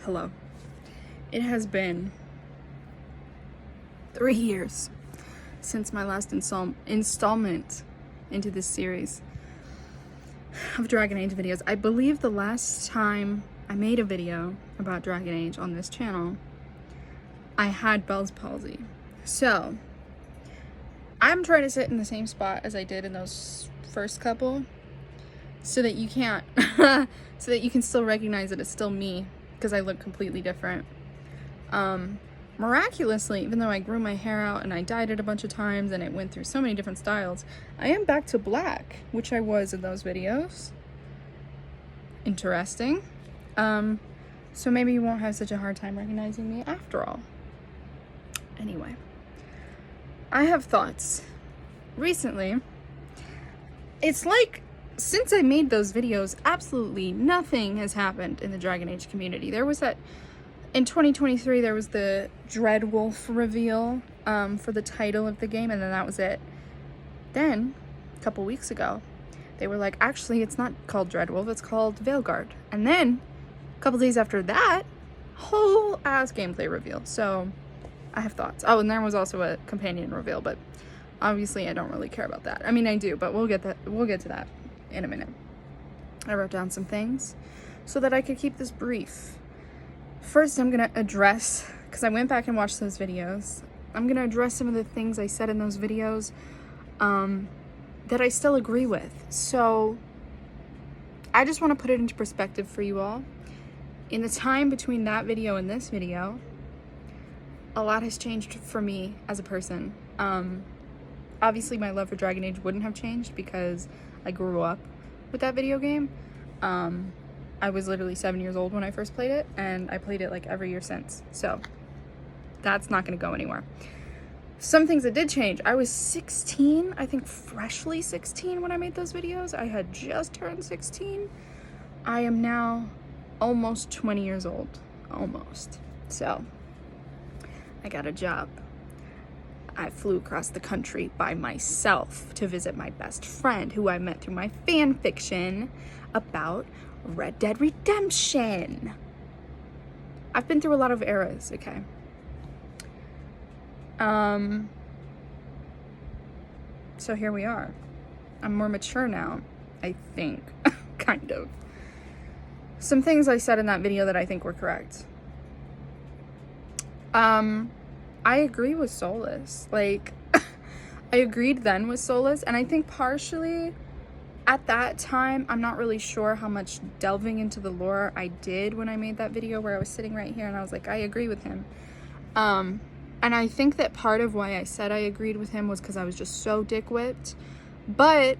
Hello. It has been 3 years since my last installment into this series of Dragon Age videos. I believe the last time I made a video about Dragon Age on this channel, I had Bell's palsy. So, I'm trying to sit in the same spot as I did in those first couple so that you can't, so that you can still recognize that it's still me because I look completely different. Miraculously, even though I grew my hair out and I dyed it a bunch of times and it went through so many different styles, I am back to black, which I was in those videos. Interesting. So maybe you won't have such a hard time recognizing me after all. Anyway, I have thoughts. Recently, it's like since I made those videos, absolutely nothing has happened in the Dragon Age community. There was that in 2023, there was the Dreadwolf reveal for the title of the game, and then that was it. Then, a couple weeks ago, they were like, actually, it's not called Dreadwolf, it's called Veilguard. And then, a couple days after that, whole ass gameplay reveal. So, I have thoughts. Oh, and there was also a companion reveal, but obviously I don't really care about that. I mean, I do, but we'll get to that in a minute. I wrote down some things so that I could keep this brief. First, I'm gonna address, because I went back and watched those videos, I'm gonna address some of the things I said in those videos that I still agree with. So, I just want to put it into perspective for you all. In the time between that video and this video, a lot has changed for me as a person. Obviously, my love for Dragon Age wouldn't have changed because I grew up with that video game. I was literally 7 years old when I first played it, and I played it like every year since. So that's not going to go anywhere. Some things that did change. I was 16, I think freshly 16 when I made those videos. I had just turned 16. I am now almost 20 years old. Almost. So I got a job. I flew across the country by myself to visit my best friend, who I met through my fan fiction about Red Dead Redemption. I've been through a lot of eras, okay? So here we are. I'm more mature now, I think. Kind of. Some things I said in that video that I think were correct. I agree with Solas. Like, I agreed then with Solas, and I think partially at that time, I'm not really sure how much delving into the lore I did when I made that video where I was sitting right here and I was like, I agree with him. And I think that part of why I said I agreed with him was because I was just so dick-whipped. But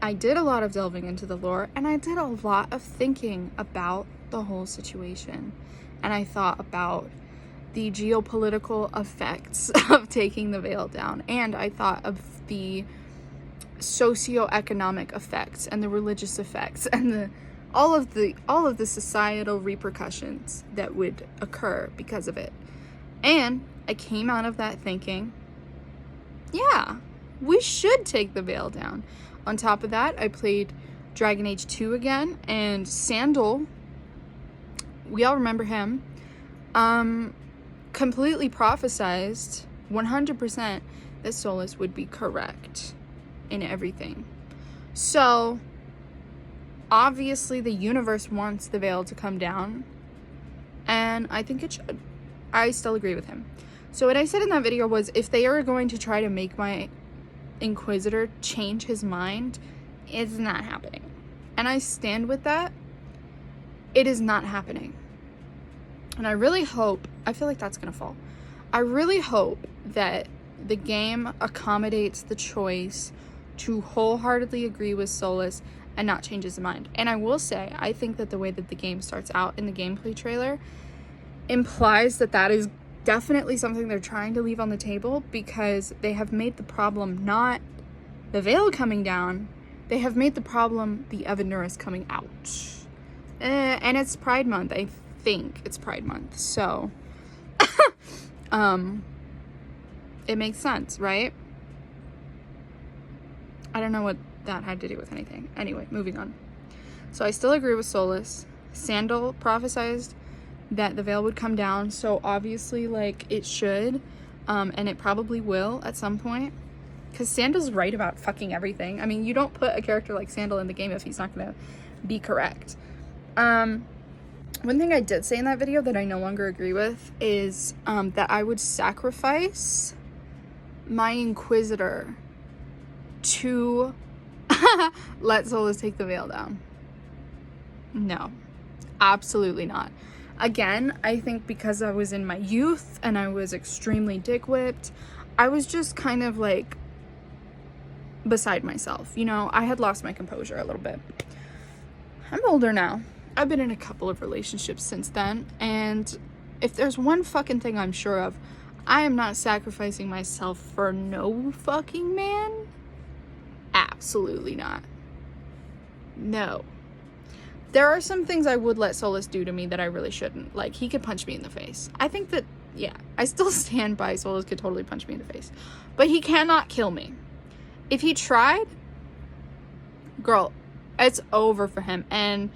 I did a lot of delving into the lore, and I did a lot of thinking about the whole situation. And I thought about the geopolitical effects of taking the veil down, and I thought of the socioeconomic effects and the religious effects and all of the societal repercussions that would occur because of it. And I came out of that thinking, yeah, we should take the veil down. On top of that, I played Dragon Age 2 again, and Sandal, we all remember him, completely prophesized 100% that Solas would be correct in everything. So obviously the universe wants the veil to come down, and I think it should. I still agree with him. So what I said in that video was, if they are going to try to make my Inquisitor change his mind, it's not happening. And I stand with that. It is not happening. And I really hope, I feel like that's gonna fall. I really hope that the game accommodates the choice to wholeheartedly agree with Solas and not change his mind. And I will say, I think that the way that the game starts out in the gameplay trailer implies that that is definitely something they're trying to leave on the table, because they have made the problem not the veil coming down, they have made the problem the Evanuris coming out. And it's Pride Month, I think it's Pride Month, so it makes sense, right? I don't know what that had to do with anything. Anyway, moving on. So I still agree with Solas. Sandal prophesized that the veil would come down. So obviously, like, it should, and it probably will at some point, because Sandal's right about fucking everything. I mean, you don't put a character like Sandal in the game if he's not gonna be correct. One thing I did say in that video that I no longer agree with is that I would sacrifice my Inquisitor to let Solas take the veil down. No, absolutely not. Again, I think because I was in my youth and I was extremely dick-whipped, I was just kind of like beside myself. You know, I had lost my composure a little bit. I'm older now. I've been in a couple of relationships since then, and if there's one fucking thing I'm sure of, I am not sacrificing myself for no fucking man. Absolutely not. No. There are some things I would let Solas do to me that I really shouldn't. Like, he could punch me in the face. I think that, yeah, I still stand by Solas could totally punch me in the face. But he cannot kill me. If he tried, girl, it's over for him. And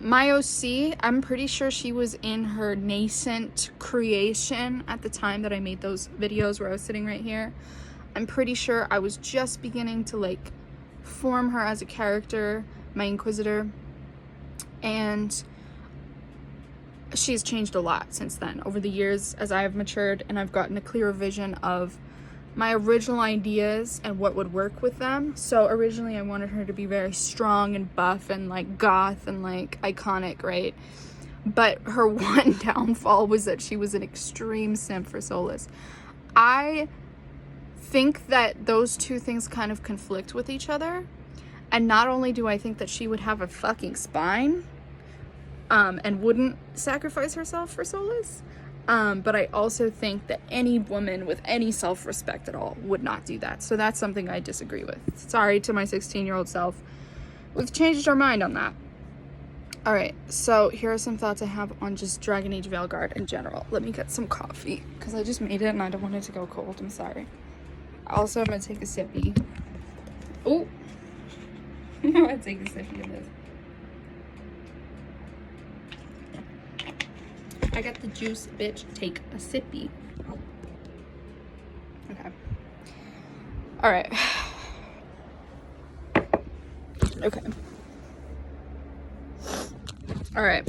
my OC, I'm pretty sure she was in her nascent creation at the time that I made those videos where I was sitting right here. I'm pretty sure I was just beginning to, like, form her as a character, my Inquisitor. And she's changed a lot since then, over the years, as I have matured and I've gotten a clearer vision of my original ideas and what would work with them. So originally I wanted her to be very strong and buff and like goth and like iconic, right? But her one downfall was that she was an extreme simp for Solas. I think that those two things kind of conflict with each other. And not only do I think that she would have a fucking spine, and wouldn't sacrifice herself for Solas, but I also think that any woman with any self-respect at all would not do that. So that's something I disagree with. Sorry to my 16-year-old self. We've changed our mind on that. Alright, so here are some thoughts I have on just Dragon Age Veilguard in general. Let me get some coffee, because I just made it and I don't want it to go cold. I'm sorry. Also, I'm going to take a sippy. Oh! I'm going to take a sippy of this. I got the juice, bitch. Take a sippy. Okay. Alright. Okay. Alright.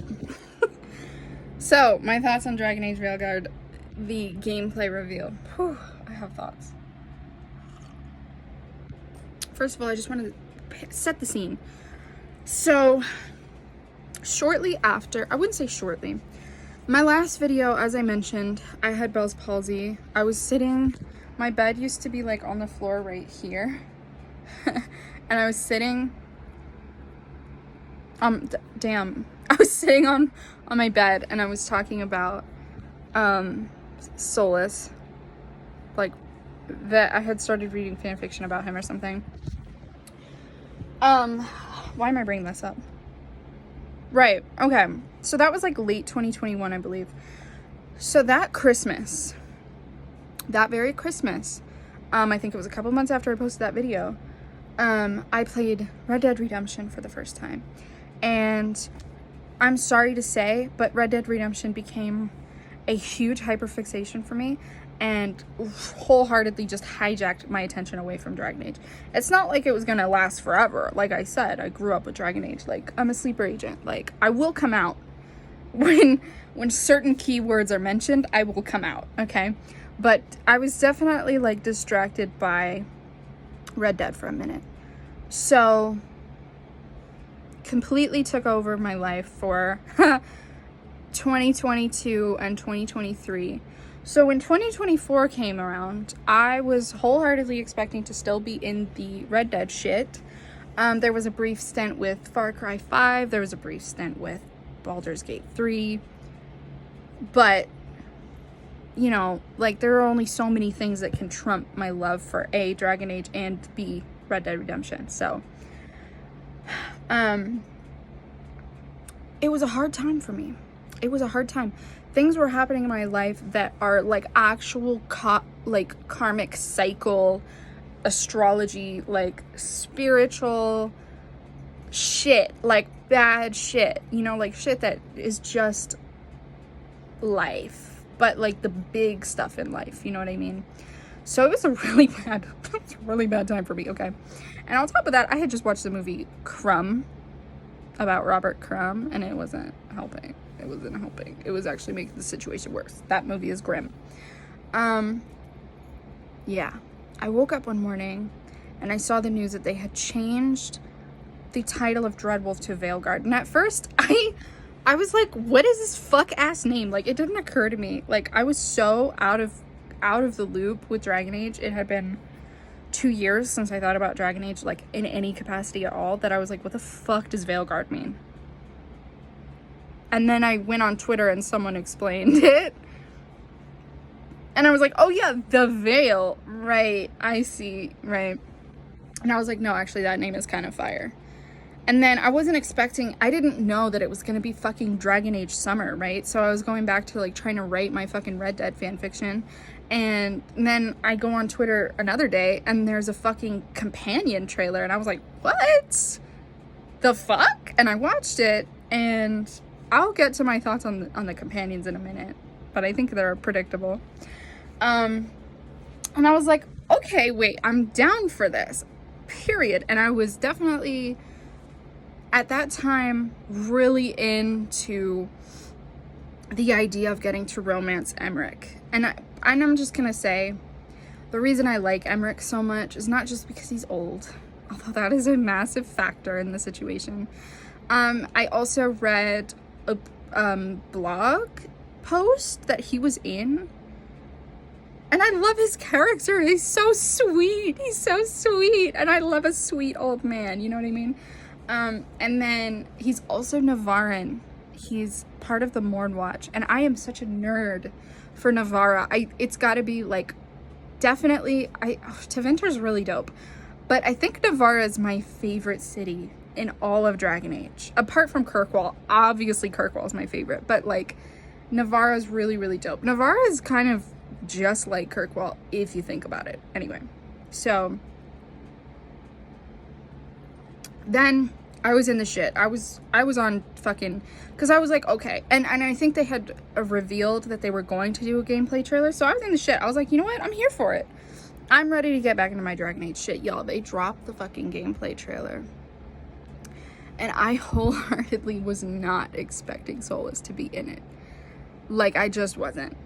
So, my thoughts on Dragon Age Veilguard, the gameplay review. Whew, I have thoughts. First of all, I just wanted to set the scene. So, shortly after, I wouldn't say shortly, my last video, as I mentioned, I had Bell's palsy. I was sitting, my bed used to be like on the floor right here. And I was sitting, damn. I was sitting on my bed and I was talking about, Solas. Like, that I had started reading fan fiction about him or something. Why am I bringing this up? Right, okay. So that was like late 2021, I believe. So that Christmas, that very Christmas, I think it was a couple months after I posted that video, I played Red Dead Redemption for the first time. And I'm sorry to say, but Red Dead Redemption became a huge hyperfixation for me and wholeheartedly just hijacked my attention away from Dragon Age. It's not like it was gonna last forever. Like I said, I grew up with Dragon Age. Like, I'm a sleeper agent. Like, I will come out. When certain keywords are mentioned, I will come out, okay? But I was definitely, like, distracted by Red Dead for a minute. So, completely took over my life for 2022 and 2023. So when 2024 came around, I was wholeheartedly expecting to still be in the Red Dead shit. There was a brief stint with Far Cry 5. There was a brief stint with Baldur's Gate 3. But, you know, like, there are only so many things that can trump my love for A, Dragon Age, and B, Red Dead Redemption. So, it was a hard time for me. It was a hard time. Things were happening in my life that are like actual karmic cycle, astrology, like spiritual shit, like bad shit, you know, like shit that is just life, but like the big stuff in life, you know what I mean? So it was a really bad time for me, okay? And on top of that, I had just watched the movie Crumb about Robert Crumb, and it wasn't helping. It wasn't helping. It was actually making the situation worse. That movie is grim. Yeah. I woke up one morning and I saw the news that they had changed the title of Dreadwolf to Veilguard. And at first, I was like, what is this fuck ass name? Like, it didn't occur to me. Like, I was so out of the loop with Dragon Age. It had been 2 years since I thought about Dragon Age, like, in any capacity at all, that I was like, what the fuck does Veilguard mean? And then I went on Twitter and someone explained it. And I was like, oh yeah, the veil. Right, I see, right. And I was like, no, actually, that name is kind of fire. And then I wasn't expecting, I didn't know that it was going to be fucking Dragon Age Summer, right? So I was going back to, like, trying to write my fucking Red Dead fanfiction. And then I go on Twitter another day, and there's a fucking companion trailer. And I was like, what the fuck? And I watched it, and I'll get to my thoughts on the companions in a minute. But I think they're predictable. And I was like, okay, wait, I'm down for this, period. And I was definitely, at that time, really into the idea of getting to romance Emmerich. And I'm just gonna say, the reason I like Emmerich so much is not just because he's old, although that is a massive factor in the situation. I also read a blog post that he was in, and I love his character. He's so sweet. He's so sweet. And I love a sweet old man. You know what I mean? And then he's also Navaran. He's part of the Mornwatch. And I am such a nerd for Navarra. It's got to be, like, definitely... Tevinter's really dope. But I think Navarra is my favorite city in all of Dragon Age. Apart from Kirkwall. Obviously, Kirkwall is my favorite. But, like, Navarra is really, really dope. Navarra is kind of just like Kirkwall, if you think about it. Anyway, so then I was in the shit. I was on fucking, because I was like, okay. And I think they had revealed that they were going to do a gameplay trailer. So I was in the shit. I was like, you know what? I'm here for it. I'm ready to get back into my Dragon Age shit. Y'all, they dropped the fucking gameplay trailer. And I wholeheartedly was not expecting Solus to be in it. Like, I just wasn't.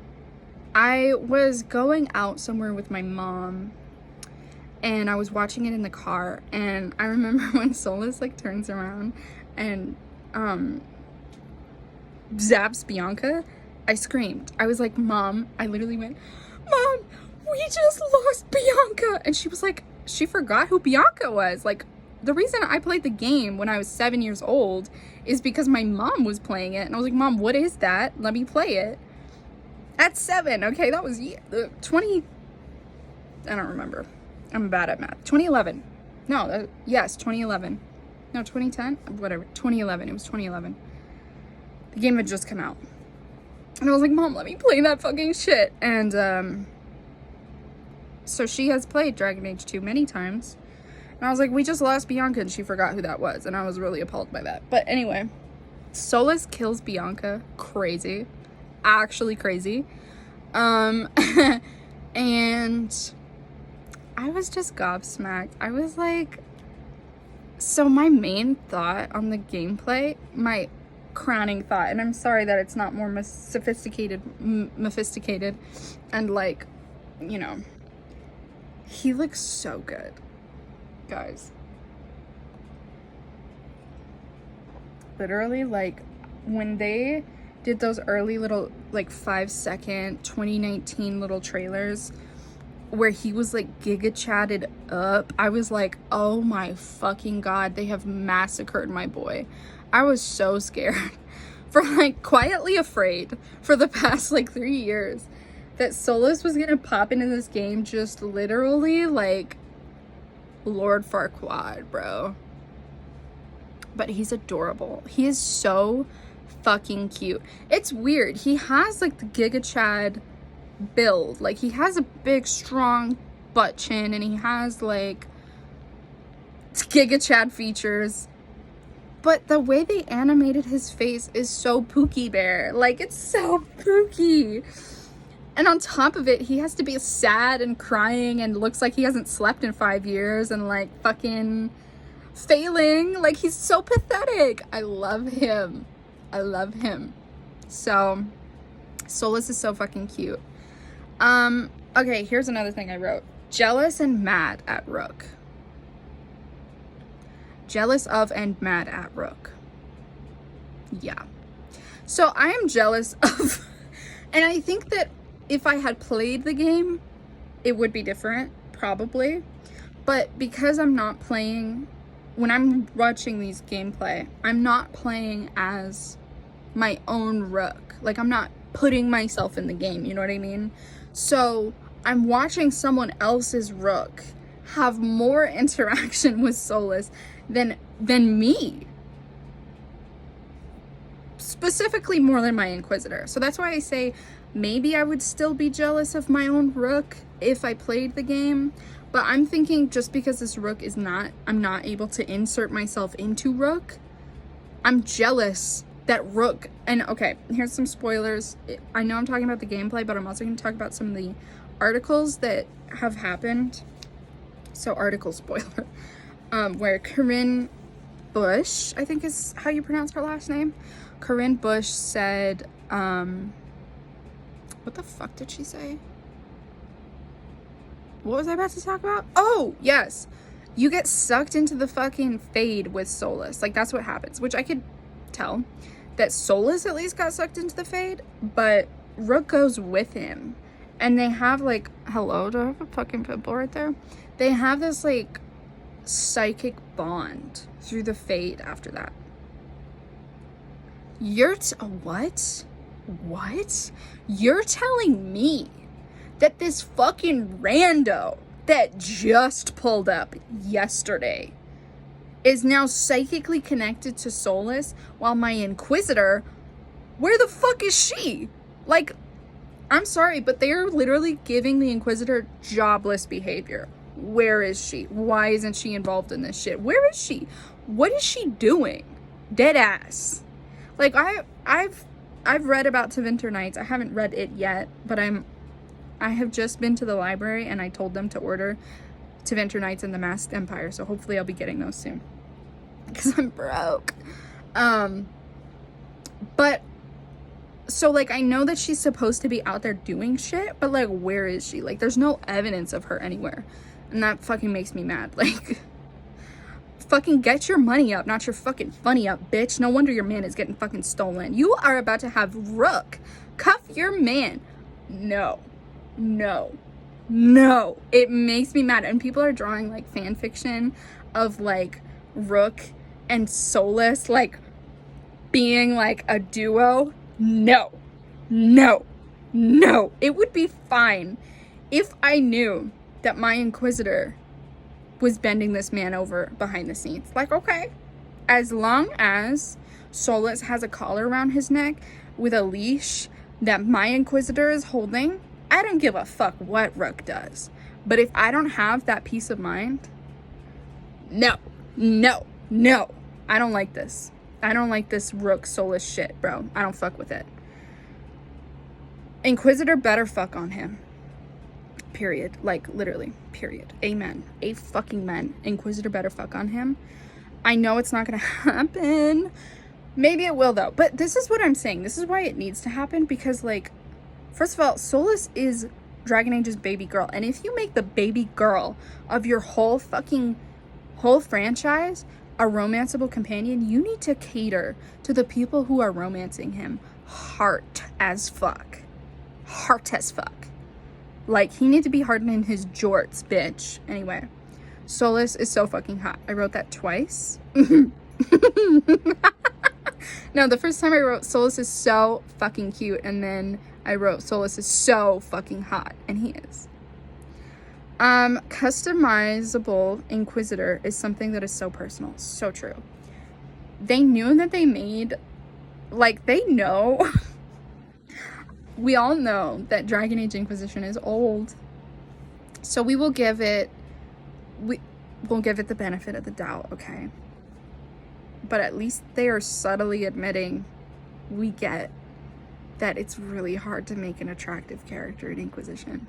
I was going out somewhere with my mom, and I was watching it in the car, and I remember when Solus, like, turns around and zaps Bianca, I screamed. I was like, Mom, I literally went, Mom, we just lost Bianca. And she was like, she forgot who Bianca was. Like, the reason I played the game when I was 7 years old is because my mom was playing it, and I was like, Mom, what is that? Let me play it. At 7, okay, that was 20, I don't remember. I'm bad at math. 2011. No, yes, 2011. No, 2010? Whatever, 2011. It was 2011. The game had just come out. And I was like, Mom, let me play that fucking shit. And, so she has played Dragon Age 2 many times. And I was like, we just lost Bianca, and she forgot who that was. And I was really appalled by that. But anyway, Solus kills Bianca. Crazy. Actually crazy. And I was just gobsmacked. I was like, so my main thought on the gameplay, my crowning thought, and I'm sorry that it's not more sophisticated, and, like, you know, he looks so good, guys. Literally, like, when they did those early little, like, 5-second 2019 little trailers where he was, like, giga chatted up, I was like, oh my fucking god, they have massacred my boy. I was so scared, for, like, quietly afraid for the past, like, 3 years that Solus was gonna pop into this game just literally like Lord Farquaad, bro. But he's adorable. He is so fucking cute. It's weird. He has, like, the Giga Chad build. Like, he has a big, strong butt chin, and he has, like, Giga Chad features. But the way they animated his face is so Pookie Bear. Like, it's so Pookie. And on top of it, he has to be sad and crying and looks like he hasn't slept in 5 years and like fucking failing. Like, he's so pathetic. I love him. I love him. So, Solus is so fucking cute. Okay, here's another thing I wrote. Jealous and mad at Rook. Jealous of and mad at Rook. Yeah. So I am jealous of, and I think that if I had played the game, it would be different, probably. But because I'm not playing, when I'm watching these gameplay, I'm not playing as my own Rook. Like, I'm not putting myself in the game, you know what I mean? So I'm watching someone else's Rook have more interaction with Solus than me. Specifically more than my Inquisitor. So that's why I say maybe I would still be jealous of my own Rook if I played the game. But I'm thinking just because this Rook is not, I'm not able to insert myself into Rook, I'm jealous that Rook, and okay, here's some spoilers. I know I'm talking about the gameplay, but I'm also going to talk about some of the articles that have happened. So article spoiler, where Corinne Bush, I think is how you pronounce her last name. Corinne Bush said, what the fuck did she say? What was I about to talk about? Oh, yes. You get sucked into the fucking Fade with Solus. Like, that's what happens, which I could tell that Solus at least got sucked into the Fade, but Rook goes with him. And they have, like, hello, do I have a fucking pitbull right there? They have this, like, psychic bond through the Fade after that. What? What? You're telling me that this fucking rando that just pulled up yesterday is now psychically connected to Solus, while my Inquisitor, where the fuck is she? Like, I'm sorry, but they're literally giving the Inquisitor jobless behavior. Where is she? Why isn't she involved in this shit? Where is she? What is she doing? Dead ass. Like, I've read about Tevinter Nights. I haven't read it yet, but I have just been to the library and I told them to order Tevinter Nights and the Masked Empire, so hopefully I'll be getting those soon. Because I'm broke. But, so, like, I know that she's supposed to be out there doing shit, but, like, where is she? Like, there's no evidence of her anywhere. And that fucking makes me mad. Like, fucking get your money up, not your fucking funny up, bitch. No wonder your man is getting fucking stolen. You are about to have Rook cuff your man. No. It makes me mad. And people are drawing, like, fan fiction of, like, Rook and Solus, like, being, like, a duo. No. It would be fine if I knew that my Inquisitor was bending this man over behind the scenes. Like, okay, as long as Solus has a collar around his neck with a leash that my Inquisitor is holding, I don't give a fuck what Rook does. But if I don't have that peace of mind, no. I don't like this. I don't like this Rook Solus shit, bro. I don't fuck with it. Inquisitor better fuck on him. Period. Like, literally. Period. Amen. A fucking men. Inquisitor better fuck on him. I know it's not gonna happen. Maybe it will, though. But this is what I'm saying. This is why it needs to happen. Because, like, first of all, Solus is Dragon Age's baby girl. And if you make the baby girl of your whole franchise a romanceable companion, you need to cater to the people who are romancing him hard as fuck. Like, he needs to be hardening his jorts, bitch. Anyway, Solus is so fucking hot. I wrote that twice. No, the first time I wrote Solus is so fucking cute, and then I wrote Solus is so fucking hot, and he is. Customizable Inquisitor is something that is so personal. So true. They knew that they made, like, they know. We all know that Dragon Age Inquisition is old. So we'll give it the benefit of the doubt, okay? but at least they are subtly admitting we get that it's really hard to make an attractive character in Inquisition.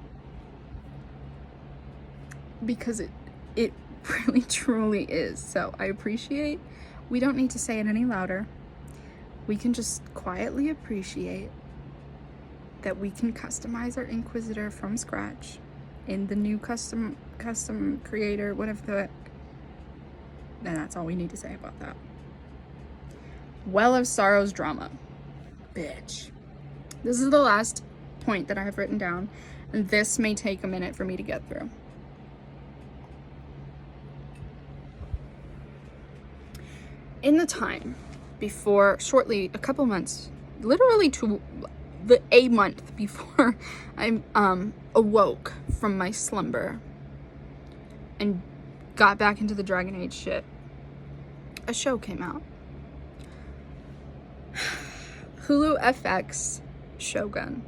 Because it really truly is. So I appreciate, we don't need to say it any louder. We can just quietly appreciate that we can customize our Inquisitor from scratch in the new custom creator, whatever the heck. And that's all we need to say about that. Well of Sorrows drama. Bitch. This is the last point that I have written down, and this may take a minute for me to get through. In the time before, shortly, a couple months, literally a month before I awoke from my slumber and got back into the Dragon Age shit, a show came out. Hulu FX Shōgun.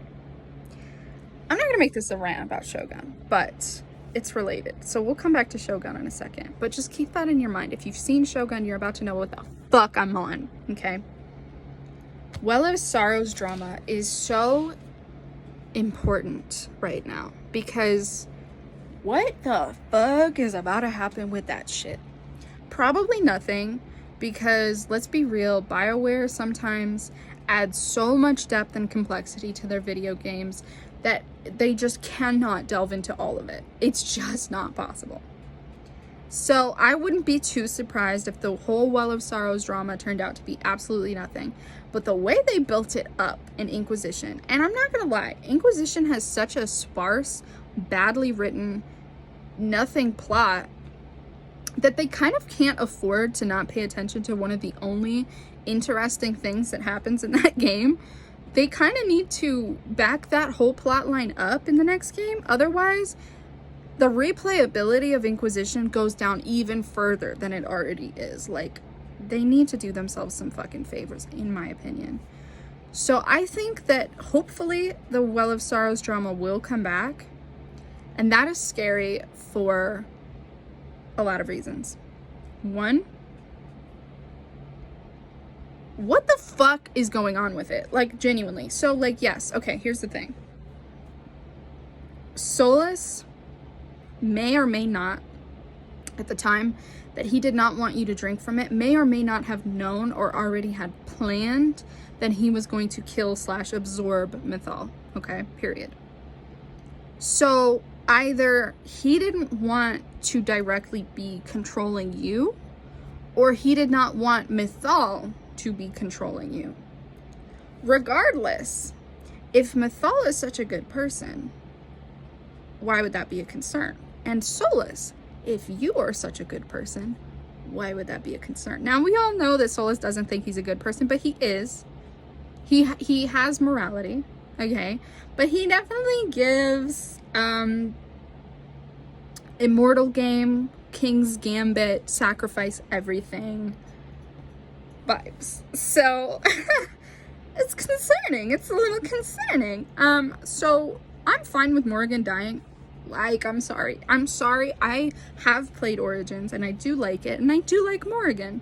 I'm not gonna make this a rant about Shōgun, but it's related. So we'll come back to Shōgun in a second, but just keep that in your mind. If you've seen Shōgun, you're about to know what the fuck I'm on, okay? Well of Sorrows drama is so important right now because what the fuck is about to happen with that shit? Probably nothing, because let's be real, BioWare sometimes adds so much depth and complexity to their video games that they just cannot delve into all of it. It's just not possible. So I wouldn't be too surprised if the whole Well of Sorrows drama turned out to be absolutely nothing. But the way they built it up in Inquisition, and I'm not gonna lie, Inquisition has such a sparse, badly written, nothing plot that they kind of can't afford to not pay attention to one of the only interesting things that happens in that game. They kind of need to back that whole plot line up in the next game. Otherwise, the replayability of Inquisition goes down even further than it already is. Like, they need to do themselves some fucking favors, in my opinion. So I think that hopefully the Well of Sorrows drama will come back. And that is scary for a lot of reasons. One, what the fuck is going on with it? Like, genuinely. So, like, yes, okay, here's the thing. Solas may or may not, at the time that he did not want you to drink from it, may or may not have known or already had planned that he was going to kill / absorb Mythal. Okay, period. So either he didn't want to directly be controlling you, or he did not want Mythal to be controlling you. Regardless, if Mythal is such a good person, why would that be a concern? And Solas, if you are such a good person, why would that be a concern? Now, we all know that Solas doesn't think he's a good person, but he is. He has morality, okay? But he definitely gives Immortal Game, King's Gambit, sacrifice everything vibes. So it's concerning. It's a little concerning. So I'm fine with Morrigan dying. Like, I'm sorry. I have played Origins and I do like it, and I do like Morrigan.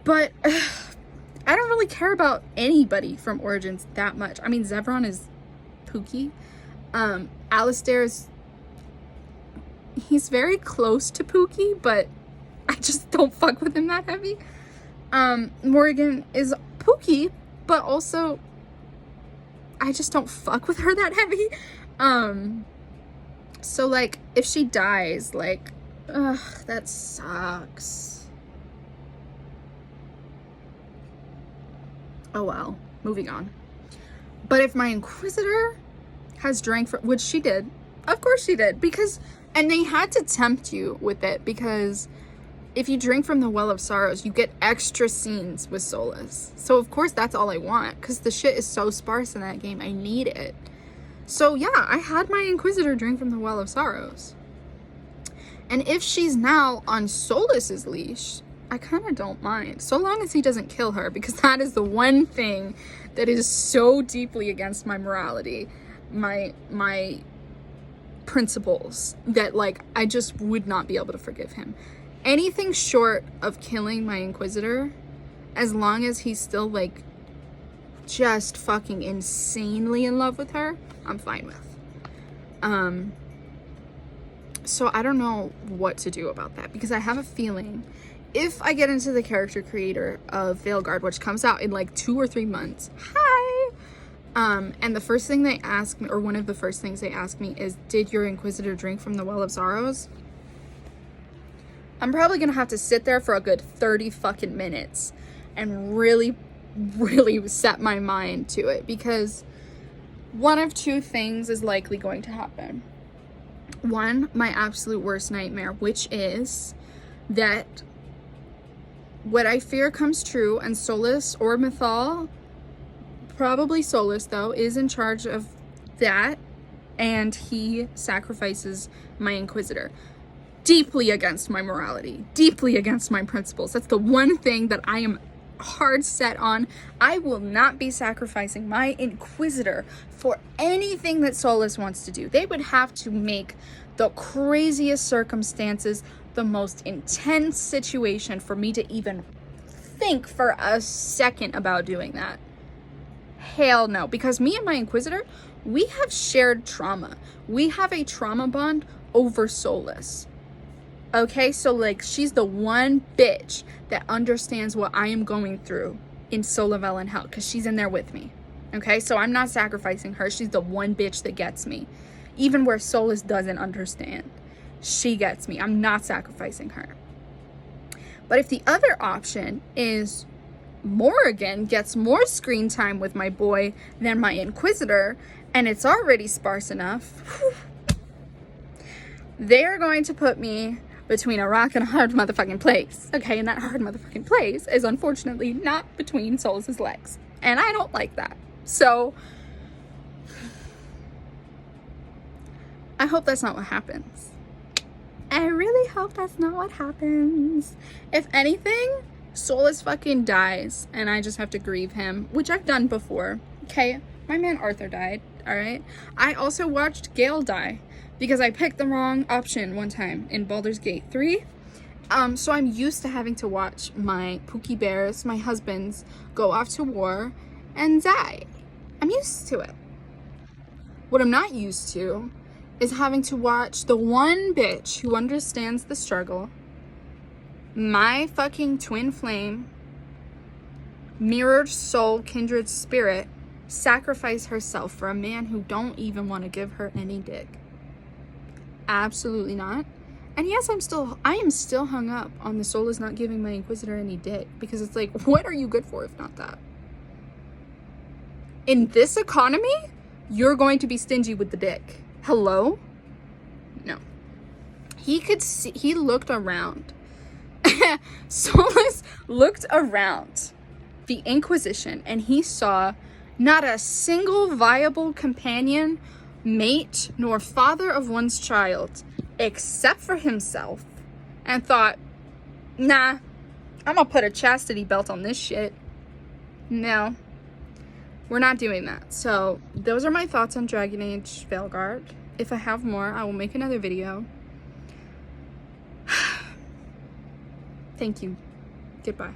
But I don't really care about anybody from Origins that much. I mean, Zevran is pooky. Alistair is, he's very close to pooky, but I just don't fuck with him that heavy. Morrigan is pooky, but also I just don't fuck with her that heavy. So, like, if she dies, like, ugh, that sucks. Oh well, moving on. But if my Inquisitor has drank from, which she did, of course she did, because, and they had to tempt you with it, because if you drink from the Well of Sorrows, you get extra scenes with Solas. So of course that's all I want, because the shit is so sparse in that game. I need it. So yeah, I had my Inquisitor drink from the Well of Sorrows. And if she's now on Solas's leash, I kind of don't mind. So long as he doesn't kill her, because that is the one thing that is so deeply against my morality, my principles, that, like, I just would not be able to forgive him. anything short of killing my Inquisitor, as long as he's still like just fucking insanely in love with her, I'm fine with. So I don't know what to do about that, because I have a feeling if I get into the character creator of Veilguard, which comes out in like 2 or 3 months, and the first thing they ask me, or one of the first things they ask me, is, did your Inquisitor drink from the Well of Sorrows? I'm probably gonna have to sit there for a good 30 fucking minutes and really set my mind to it, because one of two things is likely going to happen. One, my absolute worst nightmare, which is that what I fear comes true, and Solus or Mythal, probably Solus though, is in charge of that, and he sacrifices my Inquisitor. Deeply against my morality, deeply against my principles. That's the one thing that I am hard set on. I will not be sacrificing my Inquisitor for anything that Solus wants to do. They would have to make the craziest circumstances, the most intense situation for me to even think for a second about doing that. Hell no, because me and my Inquisitor, we have shared trauma. We have a trauma bond over Solus. Okay, so like, she's the one bitch that understands what I am going through in Solavel and Hell, because she's in there with me. Okay, so I'm not sacrificing her. She's the one bitch that gets me. Even where Solus doesn't understand, she gets me. I'm not sacrificing her. But if the other option is Morrigan gets more screen time with my boy than my Inquisitor, and it's already sparse enough, they're going to put me between a rock and a hard motherfucking place. Okay, and that hard motherfucking place is unfortunately not between Solus's legs. And I don't like that. So I hope that's not what happens. I really hope that's not what happens. If anything, Solus fucking dies and I just have to grieve him, which I've done before. Okay, my man Arthur died, alright? I also watched Gale die, because I picked the wrong option one time in Baldur's Gate 3. So I'm used to having to watch my Pookie Bears, my husbands, go off to war and die. I'm used to it. What I'm not used to is having to watch the one bitch who understands the struggle, my fucking twin flame, mirrored soul, kindred spirit, sacrifice herself for a man who don't even want to give her any dick. Absolutely not. And yes, I am still hung up on the Solus not giving my Inquisitor any dick, because it's like, what are you good for if not that? In this economy, you're going to be stingy with the dick. Hello? No. He looked around. Solus looked around the Inquisition, and he saw not a single viable companion, mate, nor father of one's child, except for himself, and thought, nah, I'm gonna put a chastity belt on this shit. No, we're not doing that. So those are my thoughts on Dragon Age Veilguard. If I have more, I will make another video. Thank you. Goodbye.